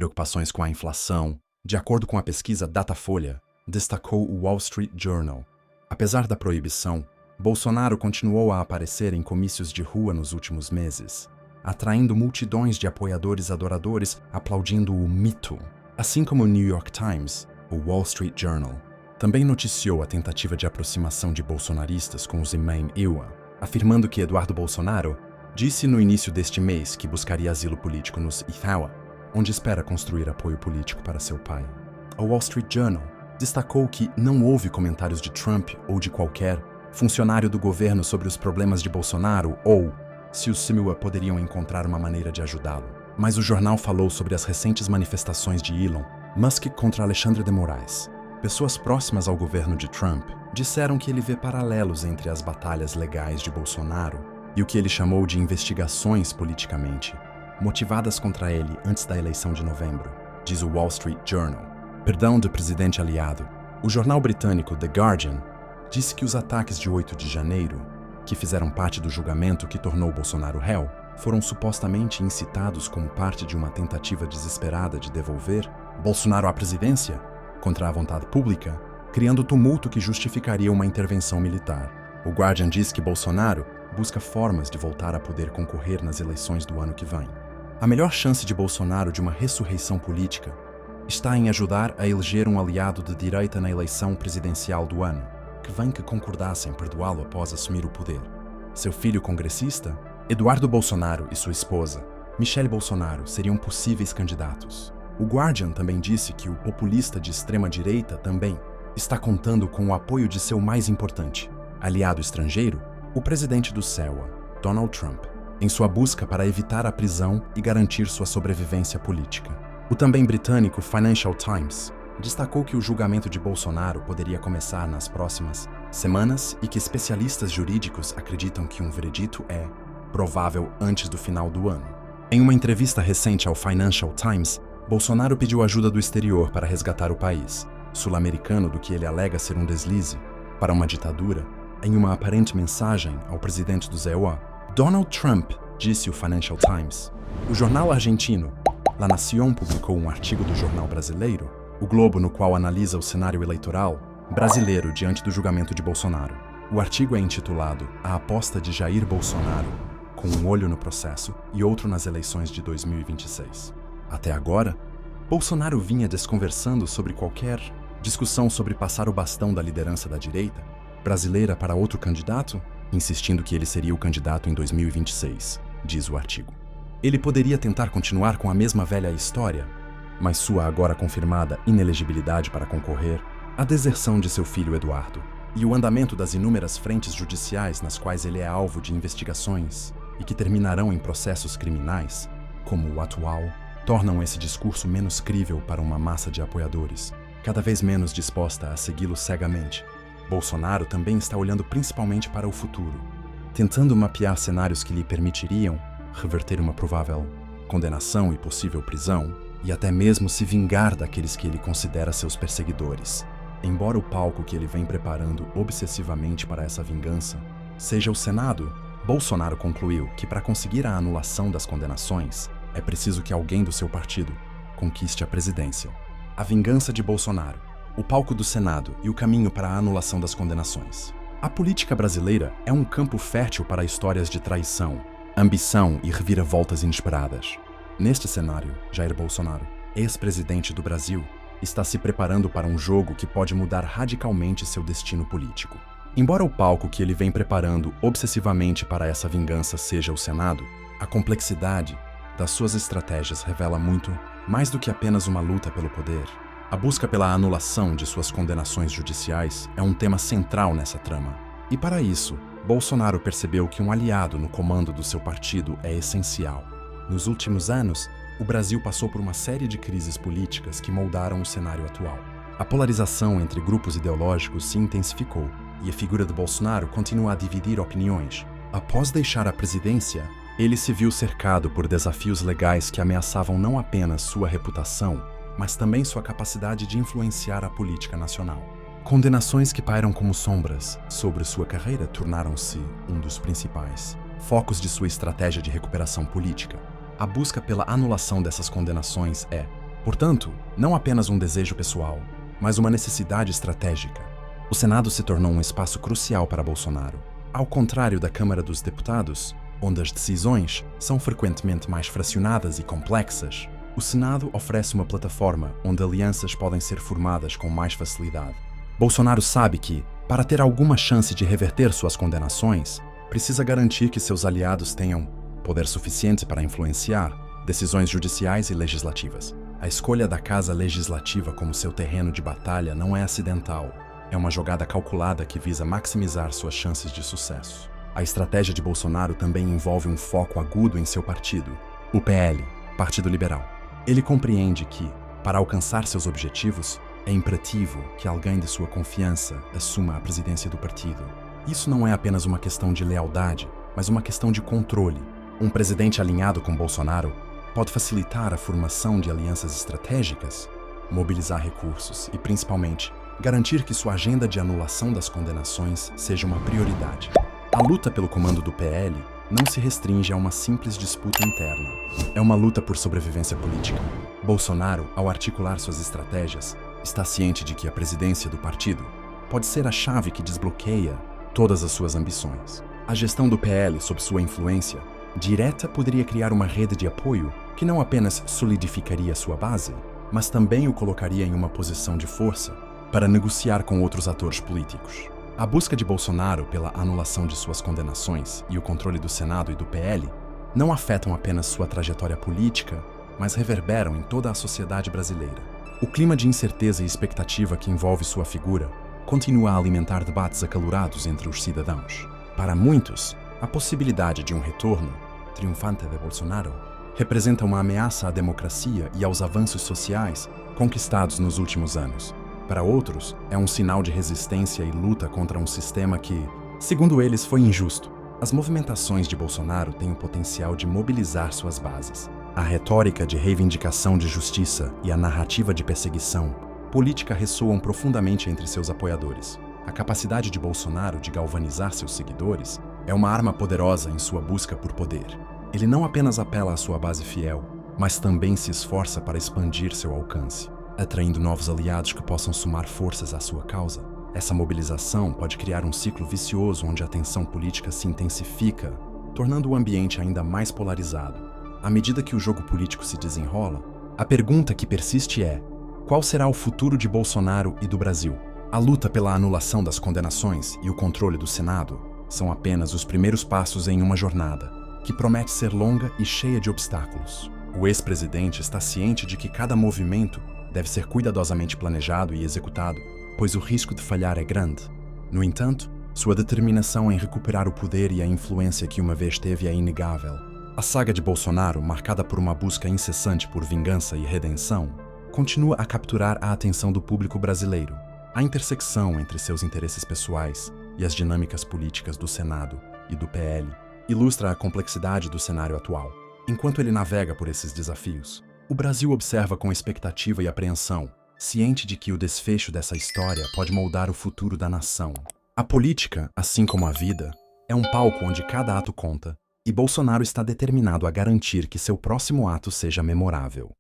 preocupações com a inflação, de acordo com a pesquisa Datafolha, destacou o Wall Street Journal. Apesar da proibição, Bolsonaro continuou a aparecer em comícios de rua nos últimos meses, atraindo multidões de apoiadores adoradores aplaudindo o mito. Assim como o New York Times, o Wall Street Journal também noticiou a tentativa de aproximação de bolsonaristas com os Imam Iwa, afirmando que Eduardo Bolsonaro disse no início deste mês que buscaria asilo político nos Itaúa, onde espera construir apoio político para seu pai. O Wall Street Journal destacou que não houve comentários de Trump ou de qualquer funcionário do governo sobre os problemas de Bolsonaro ou se os Simiwa poderiam encontrar uma maneira de ajudá-lo. Mas o jornal falou sobre as recentes manifestações de Elon Musk contra Alexandre de Moraes. Pessoas próximas ao governo de Trump disseram que ele vê paralelos entre as batalhas legais de Bolsonaro e o que ele chamou de investigações politicamente motivadas contra ele antes da eleição de novembro, diz o Wall Street Journal. Perdão do presidente aliado. O jornal britânico The Guardian disse que os ataques de 8 de janeiro, que fizeram parte do julgamento que tornou Bolsonaro réu, foram supostamente incitados como parte de uma tentativa desesperada de devolver Bolsonaro à presidência contra a vontade pública, criando tumulto que justificaria uma intervenção militar. O Guardian diz que Bolsonaro busca formas de voltar a poder concorrer nas eleições do ano que vem. A melhor chance de Bolsonaro de uma ressurreição política está em ajudar a eleger um aliado de direita na eleição presidencial do ano, que vem que concordassem perdoá-lo após assumir o poder. Seu filho congressista, Eduardo Bolsonaro, e sua esposa, Michelle Bolsonaro, seriam possíveis candidatos. O Guardian também disse que o populista de extrema-direita também está contando com o apoio de seu mais importante aliado estrangeiro, o presidente do CEUA, Donald Trump, em sua busca para evitar a prisão e garantir sua sobrevivência política. O também britânico Financial Times destacou que o julgamento de Bolsonaro poderia começar nas próximas semanas e que especialistas jurídicos acreditam que um veredito é provável antes do final do ano. Em uma entrevista recente ao Financial Times, Bolsonaro pediu ajuda do exterior para resgatar o país, sul-americano do que ele alega ser um deslize, para uma ditadura, em uma aparente mensagem ao presidente do ZEUA. Donald Trump, disse o Financial Times. O jornal argentino La Nación publicou um artigo do jornal brasileiro, O Globo, no qual analisa o cenário eleitoral brasileiro diante do julgamento de Bolsonaro. O artigo é intitulado A Aposta de Jair Bolsonaro, com um olho no processo e outro nas eleições de 2026. Até agora, Bolsonaro vinha desconversando sobre qualquer discussão sobre passar o bastão da liderança da direita brasileira para outro candidato, insistindo que ele seria o candidato em 2026, diz o artigo. Ele poderia tentar continuar com a mesma velha história, mas sua agora confirmada inelegibilidade para concorrer, a deserção de seu filho Eduardo e o andamento das inúmeras frentes judiciais nas quais ele é alvo de investigações e que terminarão em processos criminais, como o atual, tornam esse discurso menos crível para uma massa de apoiadores, cada vez menos disposta a segui-lo cegamente. Bolsonaro também está olhando principalmente para o futuro, tentando mapear cenários que lhe permitiriam reverter uma provável condenação e possível prisão, e até mesmo se vingar daqueles que ele considera seus perseguidores. Embora o palco que ele vem preparando obsessivamente para essa vingança seja o Senado, Bolsonaro concluiu que para conseguir a anulação das condenações, é preciso que alguém do seu partido conquiste a presidência. A vingança de Bolsonaro, o palco do Senado e o caminho para a anulação das condenações. A política brasileira é um campo fértil para histórias de traição, ambição e reviravoltas inesperadas. Neste cenário, Jair Bolsonaro, ex-presidente do Brasil, está se preparando para um jogo que pode mudar radicalmente seu destino político. Embora o palco que ele vem preparando obsessivamente para essa vingança seja o Senado, a complexidade das suas estratégias revela muito mais do que apenas uma luta pelo poder. A busca pela anulação de suas condenações judiciais é um tema central nessa trama. E para isso, Bolsonaro percebeu que um aliado no comando do seu partido é essencial. Nos últimos anos, o Brasil passou por uma série de crises políticas que moldaram o cenário atual. A polarização entre grupos ideológicos se intensificou e a figura de Bolsonaro continua a dividir opiniões. Após deixar a presidência, ele se viu cercado por desafios legais que ameaçavam não apenas sua reputação, mas também sua capacidade de influenciar a política nacional. Condenações que pairam como sombras sobre sua carreira tornaram-se um dos principais focos de sua estratégia de recuperação política. A busca pela anulação dessas condenações é, Portanto, não apenas um desejo pessoal, mas uma necessidade estratégica. O Senado se tornou um espaço crucial para Bolsonaro. Ao contrário da Câmara dos Deputados, onde as decisões são frequentemente mais fracionadas e complexas, o Senado oferece uma plataforma onde alianças podem ser formadas com mais facilidade. Bolsonaro sabe que, para ter alguma chance de reverter suas condenações, precisa garantir que seus aliados tenham poder suficiente para influenciar decisões judiciais e legislativas. A escolha da Casa Legislativa como seu terreno de batalha não é acidental. É uma jogada calculada que visa maximizar suas chances de sucesso. A estratégia de Bolsonaro também envolve um foco agudo em seu partido, o PL, Partido Liberal. Ele compreende que, para alcançar seus objetivos, é imperativo que alguém de sua confiança assuma a presidência do partido. Isso não é apenas uma questão de lealdade, mas uma questão de controle. Um presidente alinhado com Bolsonaro pode facilitar a formação de alianças estratégicas, mobilizar recursos e, principalmente, garantir que sua agenda de anulação das condenações seja uma prioridade. A luta pelo comando do PL não se restringe a uma simples disputa interna. É uma luta por sobrevivência política. Bolsonaro, ao articular suas estratégias, está ciente de que a presidência do partido pode ser a chave que desbloqueia todas as suas ambições. A gestão do PL sob sua influência direta poderia criar uma rede de apoio que não apenas solidificaria sua base, mas também o colocaria em uma posição de força para negociar com outros atores políticos. A busca de Bolsonaro pela anulação de suas condenações e o controle do Senado e do PL não afetam apenas sua trajetória política, mas reverberam em toda a sociedade brasileira. O clima de incerteza e expectativa que envolve sua figura continua a alimentar debates acalorados entre os cidadãos. Para muitos, a possibilidade de um retorno triunfante de Bolsonaro representa uma ameaça à democracia e aos avanços sociais conquistados nos últimos anos. Para outros, é um sinal de resistência e luta contra um sistema que, segundo eles, foi injusto. As movimentações de Bolsonaro têm o potencial de mobilizar suas bases. A retórica de reivindicação de justiça e a narrativa de perseguição política ressoam profundamente entre seus apoiadores. A capacidade de Bolsonaro de galvanizar seus seguidores é uma arma poderosa em sua busca por poder. Ele não apenas apela à sua base fiel, mas também se esforça para expandir seu alcance, atraindo novos aliados que possam somar forças à sua causa. Essa mobilização pode criar um ciclo vicioso onde a tensão política se intensifica, tornando o ambiente ainda mais polarizado. À medida que o jogo político se desenrola, a pergunta que persiste é: qual será o futuro de Bolsonaro e do Brasil? A luta pela anulação das condenações e o controle do Senado são apenas os primeiros passos em uma jornada que promete ser longa e cheia de obstáculos. O ex-presidente está ciente de que cada movimento deve ser cuidadosamente planejado e executado, pois o risco de falhar é grande. No entanto, sua determinação em recuperar o poder e a influência que uma vez teve é inegável. A saga de Bolsonaro, marcada por uma busca incessante por vingança e redenção, continua a capturar a atenção do público brasileiro. A intersecção entre seus interesses pessoais e as dinâmicas políticas do Senado e do PL ilustra a complexidade do cenário atual. Enquanto ele navega por esses desafios, o Brasil observa com expectativa e apreensão, ciente de que o desfecho dessa história pode moldar o futuro da nação. A política, assim como a vida, é um palco onde cada ato conta, e Bolsonaro está determinado a garantir que seu próximo ato seja memorável.